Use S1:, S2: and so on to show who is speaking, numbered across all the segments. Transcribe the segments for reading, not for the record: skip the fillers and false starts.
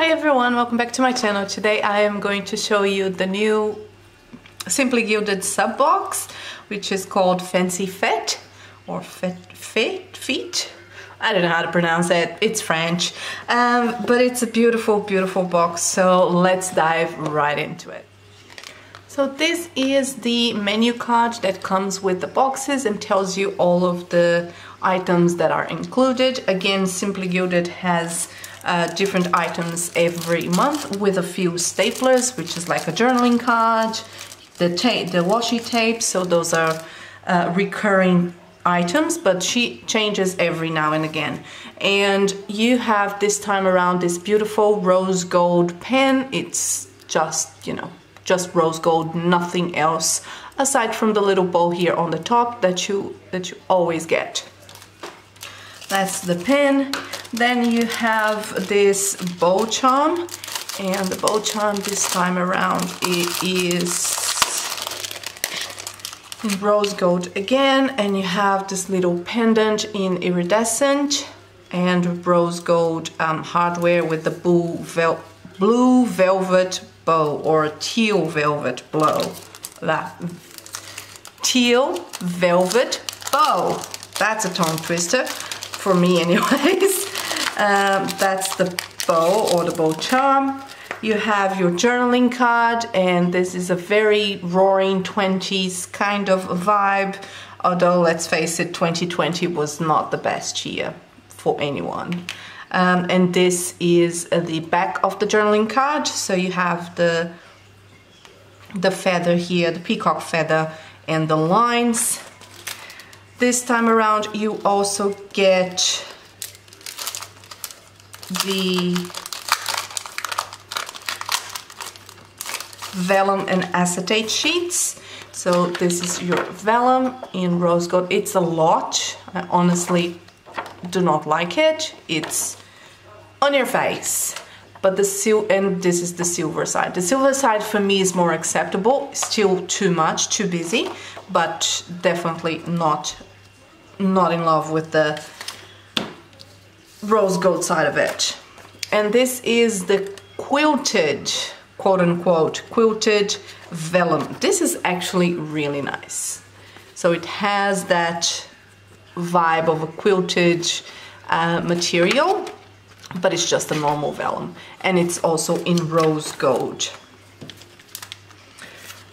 S1: Hi everyone, welcome back to my channel. Today I am going to show you the new Simply Gilded sub box, which is called Fancy Fete or Fete. I don't know how to pronounce it, it's French, but it's a beautiful, beautiful box, so let's dive right into it. So this is the menu card that comes with the boxes and tells you all of the items that are included. Again, Simply Gilded has different items every month with a few staplers, which is like a journaling card, the washi tape, so those are recurring items, but she changes every now and again. And you have this time around this beautiful rose gold pen. It's just, you know, just rose gold, nothing else aside from the little bow here on the top that you always get. That's the pen. Then you have this bow charm, and the bow charm this time around it is in rose gold again, and you have this little pendant in iridescent and rose gold hardware with the blue velvet bow, or teal velvet bow. Teal velvet bow. That's a tongue twister for me anyways. That's the bow or the bow charm. You have your journaling card, and this is a very roaring 20s kind of vibe, although let's face it, 2020 was not the best year for anyone. And this is the back of the journaling card, so you have the feather here, the peacock feather, and the lines. This time around you also get the vellum and acetate sheets. So this is your vellum in rose gold. It's a lot. I honestly do not like it. It's on your face. But and this is the silver side. The silver side for me is more acceptable. Still too much, too busy, but definitely not in love with the rose gold side of it. And this is the quilted, quote-unquote, quilted vellum. This is actually really nice. So it has that vibe of a quilted material, but it's just a normal vellum, and it's also in rose gold.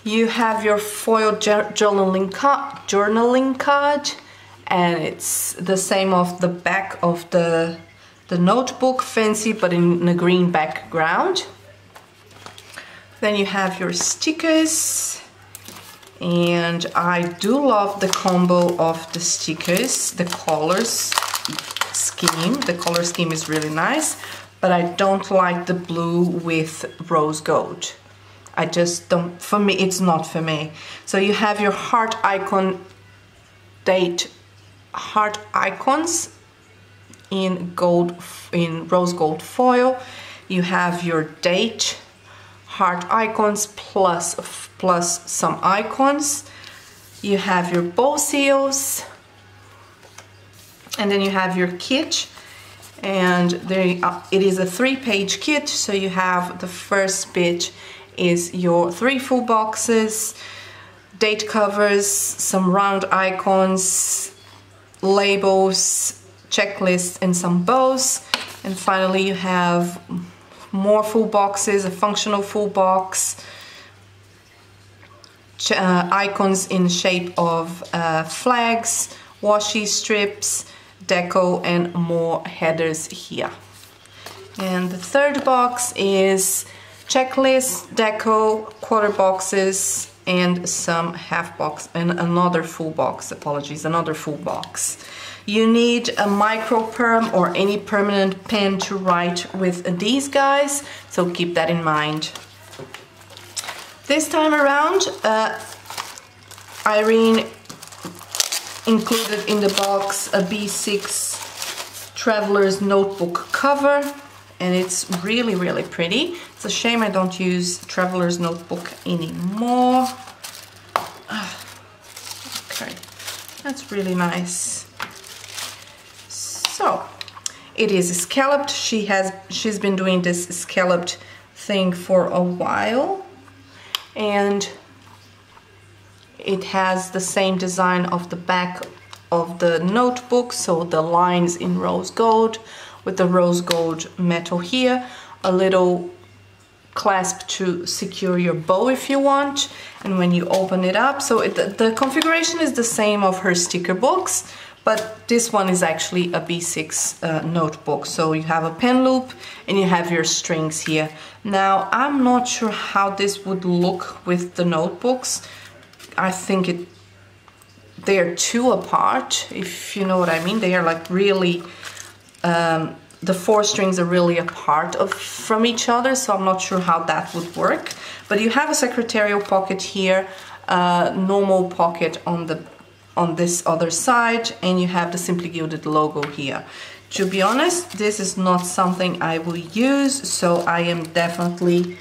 S1: You have your foil journaling card, and it's the same of the back of the notebook, fancy, but in a green background. Then you have your stickers, and I do love the combo of the stickers, the colors scheme. The color scheme is really nice, but I don't like the blue with rose gold. I just don't, for me, it's not for me. So you have your heart icon, heart icons in gold, in rose gold foil. You have your date heart icons plus some icons. You have your bow seals, and then you have your kit, and it is a 3-page kit. So you have the first bit is your 3 full boxes, date covers, some round icons, labels, checklists, and some bows. And finally you have more full boxes, a functional full box, icons in shape of flags, washi strips, deco, and more headers here. And the third box is checklist, deco, quarter boxes, and some half box, and another full box, apologies, another full box. You need a micro perm or any permanent pen to write with these guys, so keep that in mind. This time around, Irene included in the box a B6 Traveler's Notebook cover, and it's really, really pretty. It's a shame I don't use Traveler's Notebook anymore. Okay, that's really nice. So, It is scalloped. She's been doing this scalloped thing for a while, and it has the same design of the back of the notebook, so the lines in rose gold with the rose gold metal here, a little clasp to secure your bow if you want, and when you open it up, so the configuration is the same of her sticker books, but this one is actually a B6 notebook. So you have a pen loop and you have your strings here. Now I'm not sure how this would look with the notebooks. I think they are two apart, if you know what I mean. They are like really, the four strings are really apart from each other, so I'm not sure how that would work. But you have a secretarial pocket here, normal pocket on this other side, and you have the Simply Gilded logo here. To be honest, this is not something I will use, so I am definitely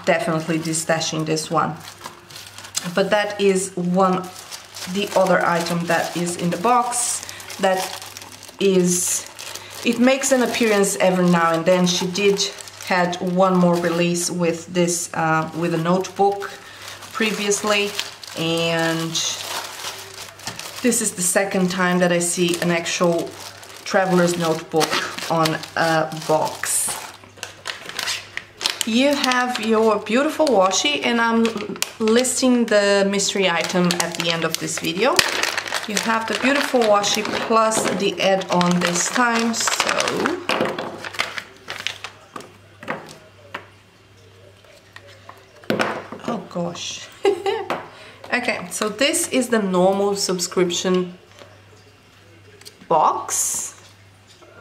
S1: destashing this one. But that is the other item that is in the box. That is, it makes an appearance every now and then. She had one more release with this, with a notebook previously, and this is the second time that I see an actual traveler's notebook on a box. You have your beautiful washi, and I'm listing the mystery item at the end of this video. You have the beautiful washi plus the add-on this time, so oh gosh. Okay, so this is the normal subscription box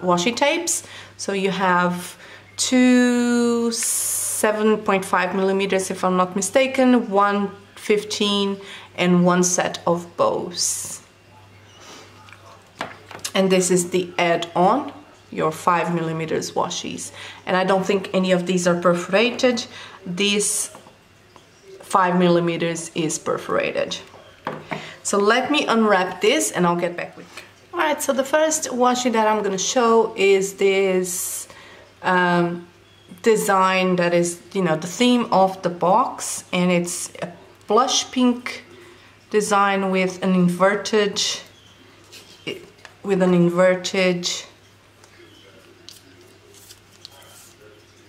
S1: washi tapes. So you have two 7.5 millimeters, if I'm not mistaken, one 15, and one set of bows. And this is the add-on, your 5 millimeters washis. And I don't think any of these are perforated. These 5 millimeters is perforated. So let me unwrap this and I'll get back with you. Alright, so the first washi that I'm gonna show is this design that is, you know, the theme of the box, and it's a blush pink design with an inverted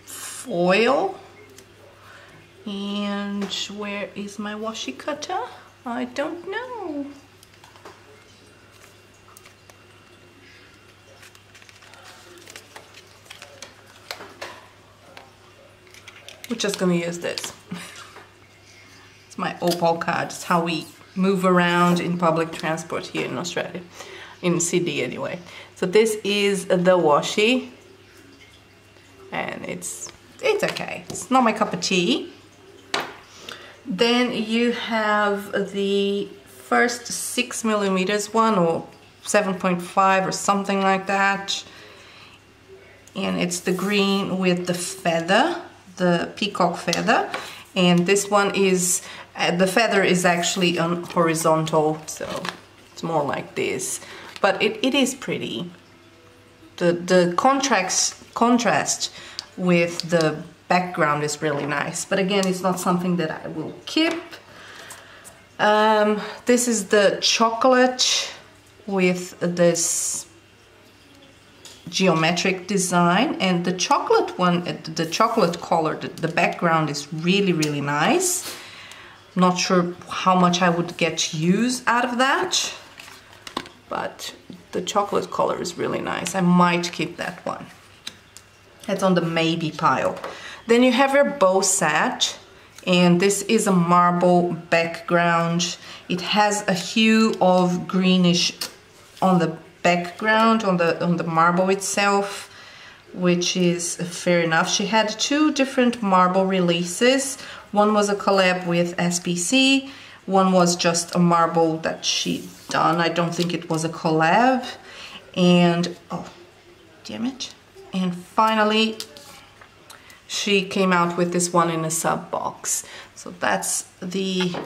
S1: foil. And where is my washi cutter? I don't know. We're just gonna use this. It's my opal card. It's how we move around in public transport here in Australia, in Sydney anyway. So this is the washi, and it's okay. It's not my cup of tea. Then you have the first 6 millimeters one, or 7.5 or something like that, and it's the green with the feather, the peacock feather, and this one is the feather is actually on horizontal, so it's more like this, but it is pretty. The contrast with the background is really nice, but again, it's not something that I will keep. This is the chocolate with this geometric design, and the chocolate one, the chocolate color, the background is really nice. Not sure how much I would get use out of that, but the chocolate color is really nice. I might keep that one. That's on the maybe pile. Then you have your bow set, and this is a marble background. It has a hue of greenish on the background, on the marble itself, which is fair enough. She had two different marble releases. One was a collab with SPC, one was just a marble that she done. I don't think it was a collab. And oh, damn it. And finally, she came out with this one in a sub box. So that's the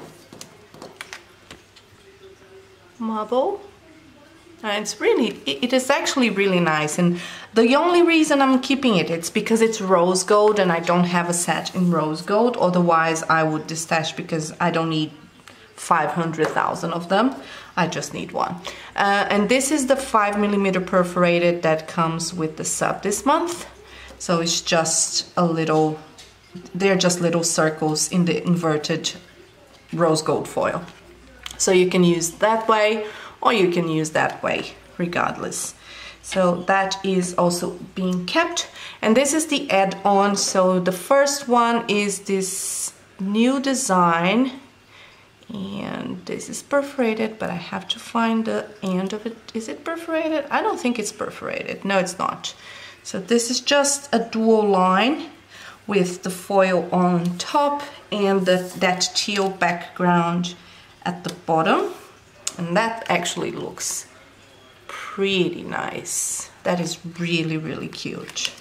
S1: marble. It is actually really nice, and the only reason I'm keeping it's because it's rose gold and I don't have a set in rose gold. Otherwise I would destash because I don't need 500,000 of them. I just need one. And this is the 5mm perforated that comes with the sub this month. So it's just a little, they're just little circles in the inverted rose gold foil. So you can use that way or you can use that way, regardless. So that is also being kept. And this is the add-on. So the first one is this new design. And this is perforated, but I have to find the end of it. Is it perforated? I don't think it's perforated. No, it's not. So this is just a dual line with the foil on top and that teal background at the bottom. And that actually looks pretty nice. That is really, really cute.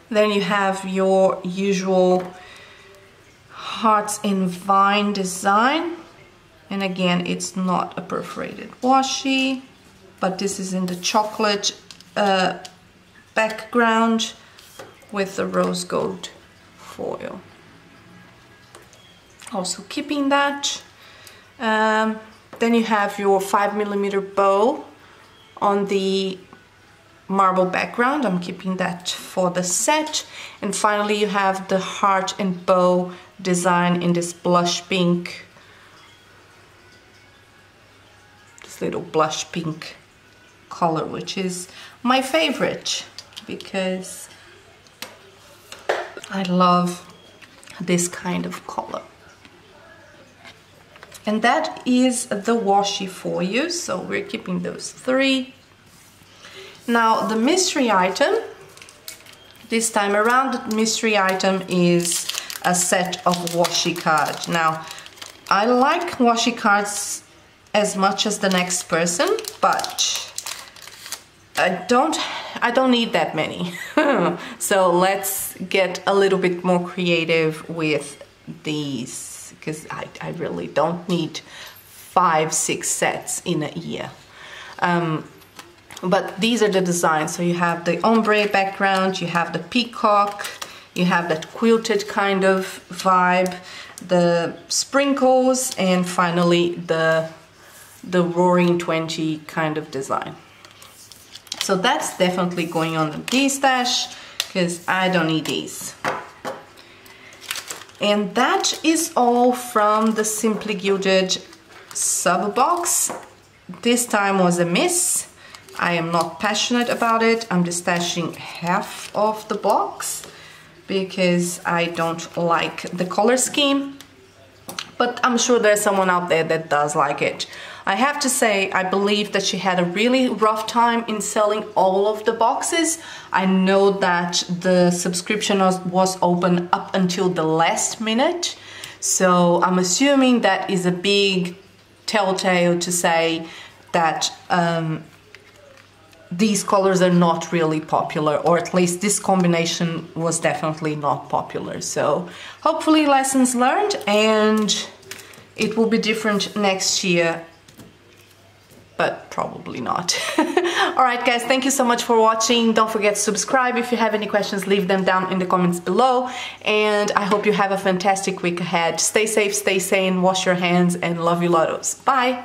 S1: Then you have your usual hearts in vine design, and again it's not a perforated washi, but this is in the chocolate background with the rose gold foil. Also keeping that. Then you have your 5mm bow on the marble background. I'm keeping that for the set. And finally you have the heart and bow design in this blush pink, this little blush pink color, which is my favorite because I love this kind of color. And that is the washi for you. So we're keeping those three. Now the mystery item, this time around, the mystery item is a set of washi cards. Now I like washi cards as much as the next person, but I don't need that many. So let's get a little bit more creative with these, because I really don't need 5-6 sets in a year. But these are the designs. So you have the ombre background, you have the peacock, you have that quilted kind of vibe, the sprinkles, and finally the roaring 20 kind of design. So that's definitely going on the D-stash because I don't need these. And that is all from the Simply Gilded sub box. This time was a miss. I am not passionate about it. I'm just stashing half of the box because I don't like the color scheme, but I'm sure there's someone out there that does like it. I have to say, I believe that she had a really rough time in selling all of the boxes. I know that the subscription was open up until the last minute, so I'm assuming that is a big telltale to say that these colors are not really popular, or at least this combination was definitely not popular. So hopefully lessons learned, and it will be different next year, but probably not. Alright guys, thank you so much for watching. Don't forget to subscribe. If you have any questions, leave them down in the comments below, and I hope you have a fantastic week ahead. Stay safe, stay sane, wash your hands, and love you lottles. Bye!